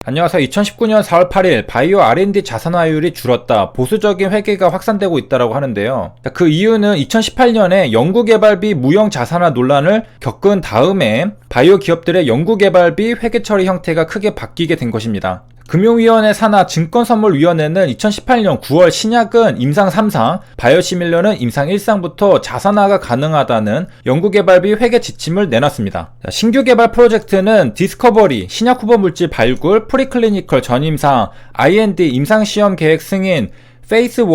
안녕하세요. 2019년 4월 8일 바이오 R&D 자산화율이 줄었다. 보수적인 회계가 확산되고 있다고 하는데요. 그 이유는 2018년에 연구개발비 무형 자산화 논란을 겪은 다음에 바이오 기업들의 연구개발비 회계 처리 형태가 크게 바뀌게 된 것입니다. 금융위원회 산하 증권선물위원회는 2018년 9월 신약은 임상 3상, 바이오시밀러는 임상 1상부터 자산화가 가능하다는 연구개발비 회계 지침을 내놨습니다. 신규 개발 프로젝트는 디스커버리, 신약 후보 물질 발굴, 프리클리니컬 전임상, IND 임상시험 계획 승인, 페이스 1,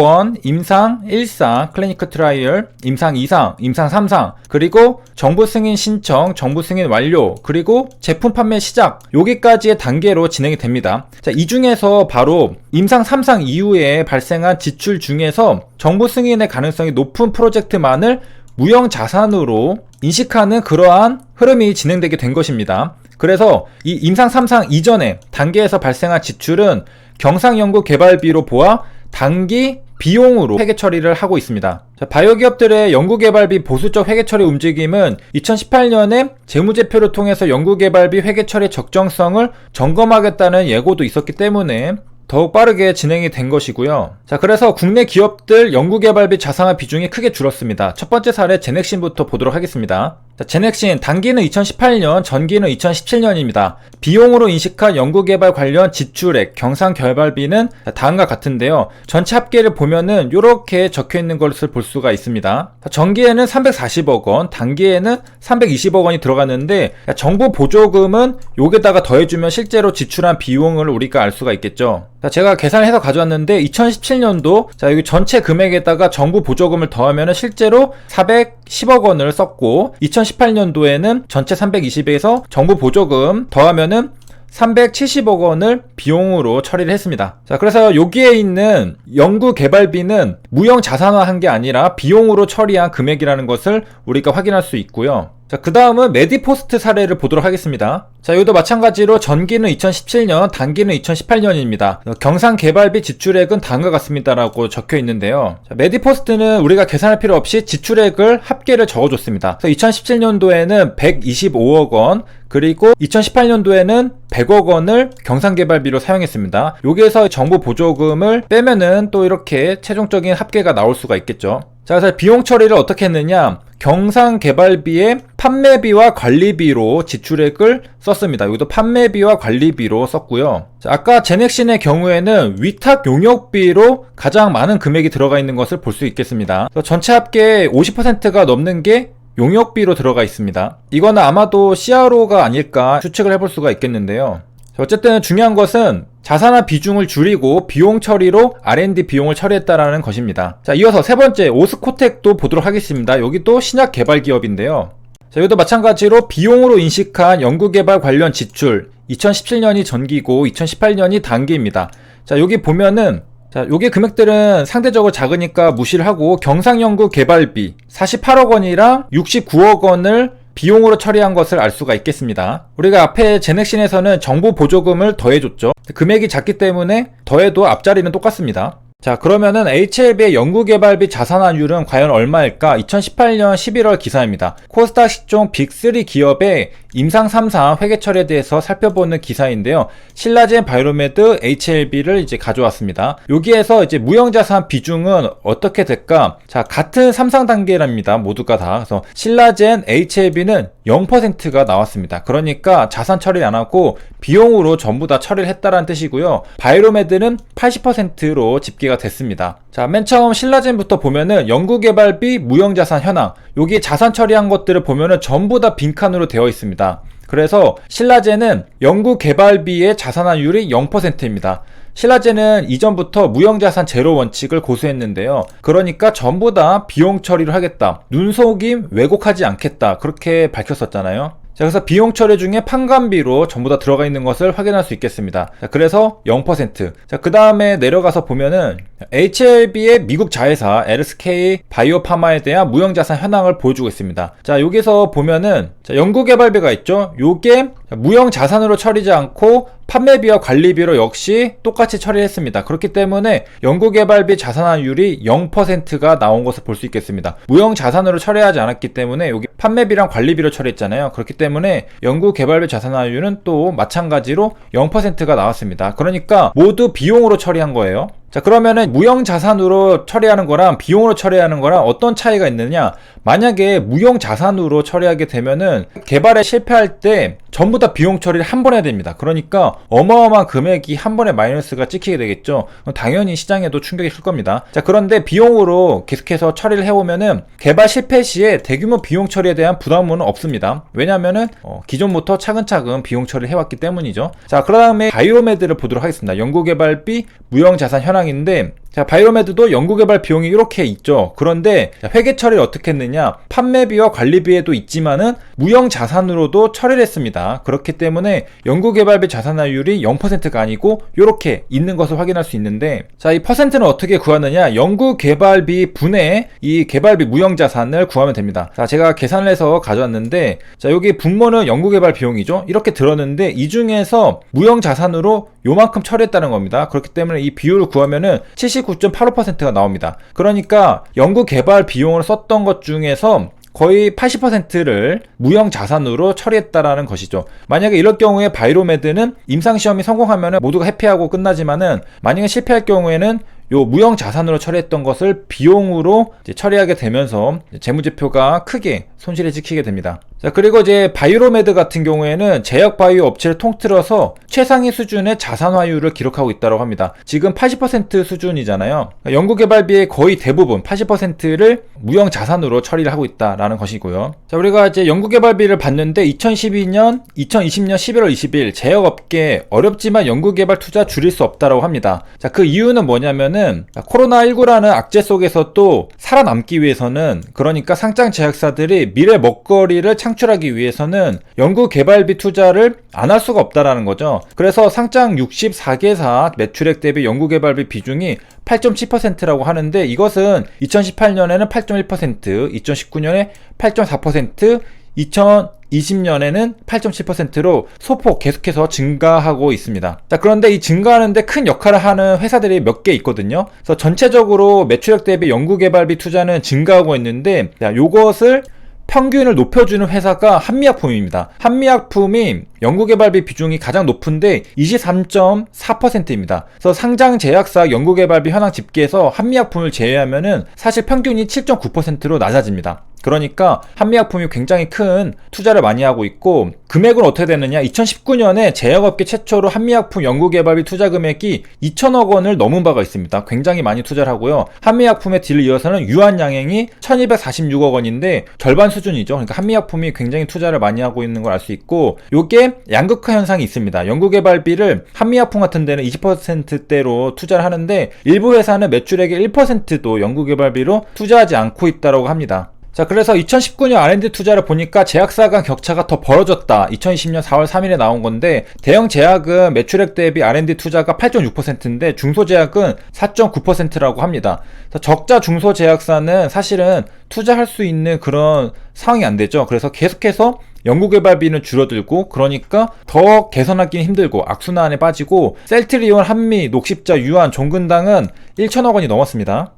임상 1상, 클리니컬 트라이얼, 임상 2상, 임상 3상, 그리고 정부 승인 신청, 정부 승인 완료, 그리고 제품 판매 시작, 여기까지의 단계로 진행이 됩니다. 자, 이 중에서 바로 임상 3상 이후에 발생한 지출 중에서 정부 승인의 가능성이 높은 프로젝트만을 무형 자산으로 인식하는 그러한 흐름이 진행되게 된 것입니다. 그래서 이 임상 3상 이전의 단계에서 발생한 지출은 경상연구개발비로 보아 단기 비용으로 회계 처리를 하고 있습니다. 자, 바이오 기업들의 연구개발비 보수적 회계 처리 움직임은 2018년에 재무제표를 통해서 연구개발비 회계 처리 적정성을 점검하겠다는 예고도 있었기 때문에 더욱 빠르게 진행이 된 것이고요. 자, 그래서 국내 기업들 연구개발비 자산화 비중이 크게 줄었습니다. 첫 번째 사례 제넥신부터 보도록 하겠습니다. 자, 제넥신 단기는 2018년, 전기는 2017년입니다. 비용으로 인식한 연구개발 관련 지출액, 경상개발비는 다음과 같은데요. 전체 합계를 보면은 이렇게 적혀있는 것을 볼 수가 있습니다. 자, 전기에는 340억 원, 단기에는 320억 원이 들어갔는데 정부 보조금은 여기다가 더해주면 실제로 지출한 비용을 우리가 알 수가 있겠죠. 자, 제가 계산해서 가져왔는데 2017년도 자, 여기 전체 금액에다가 정부 보조금을 더하면 실제로 410억 원을 썼고 2018년도에는 전체 320에서 정부 보조금 더하면은 370억 원을 비용으로 처리를 했습니다. 자, 그래서 여기에 있는 연구개발비는 무형 자산화한 게 아니라 비용으로 처리한 금액이라는 것을 우리가 확인할 수 있고요. 자, 그 다음은 메디포스트 사례를 보도록 하겠습니다. 자, 여기도 마찬가지로 전기는 2017년, 단기는 2018년입니다. 경상개발비 지출액은 다음과 같습니다라고 적혀 있는데요. 자, 메디포스트는 우리가 계산할 필요 없이 지출액을 합계를 적어줬습니다. 그래서 2017년도에는 125억 원, 그리고 2018년도에는 100억 원을 경상개발비로 사용했습니다. 여기에서 정부 보조금을 빼면은 또 이렇게 최종적인 합계가 나올 수가 있겠죠. 자, 그래서 비용 처리를 어떻게 했느냐? 경상개발비의 판매비와 관리비로 지출액을 썼습니다. 여기도 판매비와 관리비로 썼고요. 자, 아까 제넥신의 경우에는 위탁 용역비로 가장 많은 금액이 들어가 있는 것을 볼 수 있겠습니다. 전체 합계의 50%가 넘는 게 용역비로 들어가 있습니다. 이거는 아마도 CRO가 아닐까 추측을 해볼 수가 있겠는데요. 어쨌든 중요한 것은 자산화 비중을 줄이고 비용 처리로 R&D 비용을 처리했다라는 것입니다. 자, 이어서 세 번째 오스코텍도 보도록 하겠습니다. 여기도 신약 개발 기업인데요. 자, 여기도 마찬가지로 비용으로 인식한 연구개발 관련 지출 2017년이 전기고 2018년이 단기입니다. 자, 여기 보면은 자, 요게 금액들은 상대적으로 작으니까 무시를 하고 경상연구개발비 48억 원이랑 69억 원을 비용으로 처리한 것을 알 수가 있겠습니다. 우리가 앞에 제넥신에서는 정부 보조금을 더해줬죠. 금액이 작기 때문에 더해도 앞자리는 똑같습니다. 자, 그러면은 HLB의 연구개발비 자산화율은 과연 얼마일까? 2018년 11월 기사입니다. 코스닥 시총 빅3 기업의 임상 3상 회계 처리에 대해서 살펴보는 기사인데요. 신라젠 바이오메드 HLB를 이제 가져왔습니다. 여기에서 이제 무형자산 비중은 어떻게 될까? 자, 같은 3상 단계랍니다. 모두가 다. 그래서 신라젠 HLB는 0%가 나왔습니다. 그러니까 자산 처리를 안 하고 비용으로 전부 다 처리를 했다라는 뜻이고요. 바이오메드는 80%로 집계가 됐습니다. 자, 맨 처음 신라젠부터 보면은 연구개발비 무형자산 현황, 여기 자산 처리한 것들을 보면은 전부 다 빈칸으로 되어 있습니다. 그래서 신라젠은 연구개발비의 자산화율이 0%입니다. 신라젠은 이전부터 무형자산 제로 원칙을 고수했는데요. 그러니까 전부 다 비용 처리를 하겠다. 눈속임 왜곡하지 않겠다. 그렇게 밝혔었잖아요. 자, 그래서 비용 처리 중에 판관비로 전부 다 들어가 있는 것을 확인할 수 있겠습니다. 자, 그래서 0%. 자, 그 다음에 내려가서 보면은 HLB의 미국 자회사 LSK 바이오파마에 대한 무형자산 현황을 보여주고 있습니다. 자, 여기서 보면은 자, 연구개발비가 있죠. 요게 무형자산으로 처리지 않고 판매비와 관리비로 역시 똑같이 처리했습니다. 그렇기 때문에 연구개발비 자산화율이 0%가 나온 것을 볼 수 있겠습니다. 무형자산으로 처리하지 않았기 때문에 여기 판매비랑 관리비로 처리했잖아요. 그렇기 때문에 연구개발비 자산화율은 또 마찬가지로 0%가 나왔습니다. 그러니까 모두 비용으로 처리한 거예요. 자, 그러면은 무형자산으로 처리하는 거랑 비용으로 처리하는 거랑 어떤 차이가 있느냐? 만약에 무형자산으로 처리하게 되면은 개발에 실패할 때 전부 다 비용 처리를 한 번 해야 됩니다. 그러니까 어마어마한 금액이 한 번에 마이너스가 찍히게 되겠죠. 당연히 시장에도 충격이 클 겁니다. 자, 그런데 비용으로 계속해서 처리를 해오면은 개발 실패 시에 대규모 비용 처리에 대한 부담은 없습니다. 왜냐면은 기존부터 차근차근 비용 처리를 해왔기 때문이죠. 자, 그 다음에 바이오메드를 보도록 하겠습니다. 연구개발비 무형자산 현황인데, 자, 바이오메드도 연구개발 비용이 이렇게 있죠. 그런데 회계 처리를 어떻게 했느냐? 판매비와 관리비에도 있지만은 무형자산으로도 처리를 했습니다. 그렇기 때문에 연구개발비 자산화율이 0%가 아니고 이렇게 있는 것을 확인할 수 있는데, 자, 이 퍼센트는 어떻게 구하느냐? 연구개발비 분의 이 개발비 무형자산을 구하면 됩니다. 자, 제가 계산을 해서 가져왔는데, 자, 여기 분모는 연구개발 비용이죠. 이렇게 들었는데 이 중에서 무형자산으로 요만큼 처리했다는 겁니다. 그렇기 때문에 이 비율을 구하면은 79.85%가 나옵니다. 그러니까 연구개발 비용을 썼던 것 중에서 거의 80%를 무형자산으로 처리했다라는 것이죠. 만약에 이럴 경우에 바이오메드는 임상시험이 성공하면 모두가 해피하고 끝나지만은, 만약에 실패할 경우에는 요 무형자산으로 처리했던 것을 비용으로 이제 처리하게 되면서 재무제표가 크게 손실에 찍히게 됩니다. 자, 그리고 이제 바이오메드 같은 경우에는 제약 바이오 업체를 통틀어서 최상위 수준의 자산화율을 기록하고 있다고 합니다. 지금 80% 수준이잖아요. 연구개발비의 거의 대부분 80%를 무형자산으로 처리를 하고 있다라는 것이고요. 자, 우리가 이제 연구개발비를 봤는데 2020년 11월 20일 제약업계 어렵지만 연구개발 투자 줄일 수 없다라고 합니다. 자, 그 이유는 뭐냐면은 코로나19라는 악재 속에서 또 살아남기 위해서는, 그러니까 상장 제약사들이 미래 먹거리를 창출하기 위해서는 연구개발비 투자를 안 할 수가 없다라는 거죠. 그래서 상장 64개사 매출액 대비 연구개발비 비중이 8.7%라고 하는데, 이것은 2018년에는 8.1%, 2019년에 8.4%, 2020년에는 8.7%로 소폭 계속해서 증가하고 있습니다. 자, 그런데 이 증가하는데 큰 역할을 하는 회사들이 몇 개 있거든요. 그래서 전체적으로 매출액 대비 연구개발비 투자는 증가하고 있는데, 자, 요것을 평균을 높여주는 회사가 한미약품입니다. 한미약품이 연구개발비 비중이 가장 높은데 23.4%입니다. 그래서 상장 제약사 연구개발비 현황 집계에서 한미약품을 제외하면은 사실 평균이 7.9%로 낮아집니다. 그러니까 한미약품이 굉장히 큰 투자를 많이 하고 있고, 금액은 어떻게 되느냐? 2019년에 제약업계 최초로 한미약품 연구개발비 투자 금액이 2천억 원을 넘은 바가 있습니다. 굉장히 많이 투자를 하고요. 한미약품의 딜을 이어서는 유한양행이 1246억 원인데 절반 수준이죠. 그러니까 한미약품이 굉장히 투자를 많이 하고 있는 걸 알 수 있고, 요게 양극화 현상이 있습니다. 연구개발비를 한미약품 같은 데는 20%대로 투자를 하는데, 일부 회사는 매출액의 1%도 연구개발비로 투자하지 않고 있다고 합니다. 자, 그래서 2019년 R&D 투자를 보니까 제약사 간 격차가 더 벌어졌다. 2020년 4월 3일에 나온 건데, 대형 제약은 매출액 대비 R&D 투자가 8.6%인데 중소제약은 4.9%라고 합니다. 적자 중소제약사는 사실은 투자할 수 있는 그런 상황이 안 되죠. 그래서 계속해서 연구개발비는 줄어들고, 그러니까 더 개선하기는 힘들고 악순환에 빠지고, 셀트리온, 한미, 녹십자, 유한, 종근당은 1천억 원이 넘었습니다.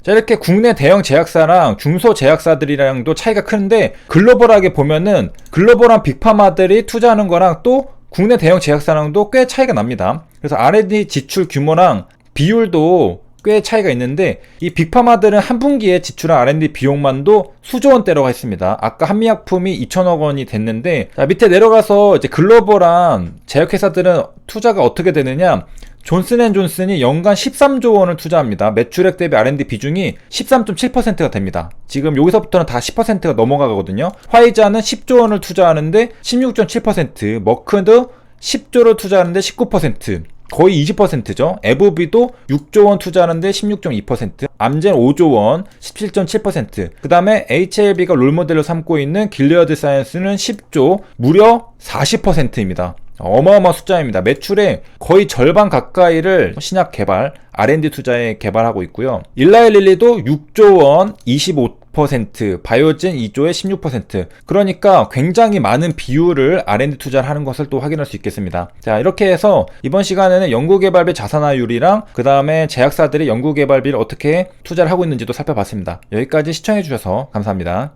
자, 이렇게 국내 대형 제약사랑 중소 제약사들이랑도 차이가 큰데, 글로벌하게 보면은 글로벌한 빅파마들이 투자하는 거랑 또 국내 대형 제약사랑도 꽤 차이가 납니다. 그래서 R&D 지출 규모랑 비율도 꽤 차이가 있는데, 이 빅파마들은 한 분기에 지출한 R&D 비용만도 수조 원대라고 했습니다. 아까 한미약품이 2천억 원이 됐는데, 자, 밑에 내려가서 이제 글로벌한 제약회사들은 투자가 어떻게 되느냐? 존슨앤존슨이 연간 13조 원을 투자합니다. 매출액 대비 R&D 비중이 13.7%가 됩니다. 지금 여기서부터는 다 10%가 넘어가거든요. 화이자는 10조 원을 투자하는데 16.7%, 머크도 10조를 투자하는데 19%, 거의 20%죠. 에브비도 6조 원 투자하는데 16.2%, 암젠 5조 원 17.7%, 그 다음에 HLB가 롤모델로 삼고 있는 길리어드 사이언스는 10조, 무려 40%입니다. 어마어마한 숫자입니다. 매출의 거의 절반 가까이를 신약 개발, R&D 투자에 개발하고 있고요. 일라이 릴리도 6조 원 25% 9%, 바이오진 2조에 16%. 그러니까 굉장히 많은 비율을 R&D 투자를 하는 것을 또 확인할 수 있겠습니다. 자, 이렇게 해서 이번 시간에는 연구개발비 자산화율이랑 그 다음에 제약사들이 연구개발비를 어떻게 투자를 하고 있는지도 살펴봤습니다. 여기까지 시청해주셔서 감사합니다.